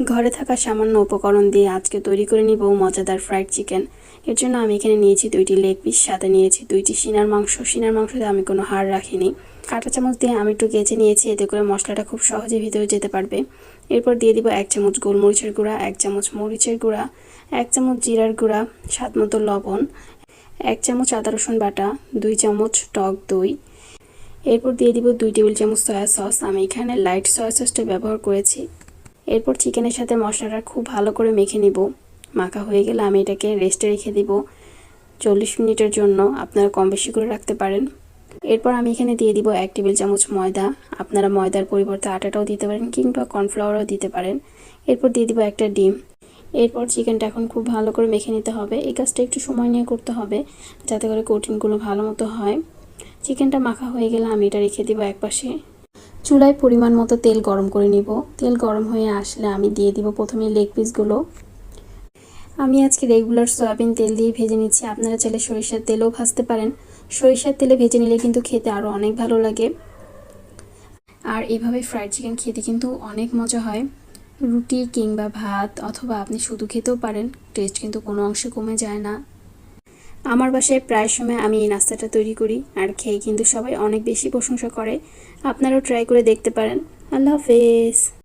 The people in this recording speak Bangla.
ঘরে থাকা সামান্য উপকরণ দিয়ে আজকে তৈরি করে নিব মজাদার ফ্রাইড চিকেন। এর জন্য আমি এখানে নিয়েছি 2টি লেগ পিস, সাথে নিয়েছি 2টি সিনার মাংস। সিনার মাংসতে আমি কোনো হাড় রাখিনি। কাঁটা চামচ দিয়ে আমি একটু কেচে নিয়েছি, এতে করে মশলাটা খুব সহজে ভিতরে যেতে পারবে। এরপর দিয়ে দিব 1 চামচ গোলমরিচের গুঁড়া, 1 চামচ মরিচের গুঁড়া, 1 চামচ জিরার গুঁড়া, স্বাদ মতো লবণ, 1 চামচ আদা রসুন বাটা, 2 চামচ টক দই। এরপর দিয়ে দিব 2 টেবিল চামচ সয়া সস। আমি এখানে লাইট সয়া সসটা ব্যবহার করেছি। এরপর চিকেনের সাথে মশলাটা খুব ভালো করে মেখে নিব। মাখা হয়ে গেলে আমি এটাকে রেস্টে রেখে দিব 40 মিনিটের জন্য। আপনারা কম বেশি করে রাখতে পারেন। এরপর আমি এখানে দিয়ে দিব 1 টেবিল চামচ ময়দা। আপনারা ময়দার পরিবর্তে আটাটাও দিতে পারেন কিংবা কর্নফ্লাওয়ারও দিতে পারেন। এরপর দিয়ে দিব একটা ডিম। এরপর চিকেনটা এখন খুব ভালো করে মেখে নিতে হবে। এই কাজটা একটু সময় নিয়ে করতে হবে যাতে করে কোটিংগুলো ভালো মতো হয়। চিকেনটা মাখা হয়ে গেলে আমি এটা রেখে দিব একপাশে। চুলায় পরিমাণ মতো তেল গরম করে নিব। তেল গরম হয়ে আসলে আমি দিয়ে দিব প্রথমে লেগ পিসগুলো। আমি আজকে রেগুলার সয়াবিন তেল দিয়ে ভেজে নিচ্ছি। আপনারা চাইলে সরিষার তেলেও ভাজতে পারেন। সরিষার তেলে ভেজে নিলে কিন্তু খেতে আরও অনেক ভালো লাগে। আর এইভাবে ফ্রাইড চিকেন খেতে কিন্তু অনেক মজা হয়। রুটি কিংবা ভাত অথবা আপনি শুধু খেতেও পারেন, টেস্ট কিন্তু কোনো অংশে কমে যায় না। আমার বাসায় প্রায় সময় আমি এই নাস্তাটা তৈরি করি, আর খেয়ে কিন্তু সবাই অনেক বেশি প্রশংসা করে। আপনারাও ট্রাই করে দেখতে পারেন। আল্লাহ হাফেজ।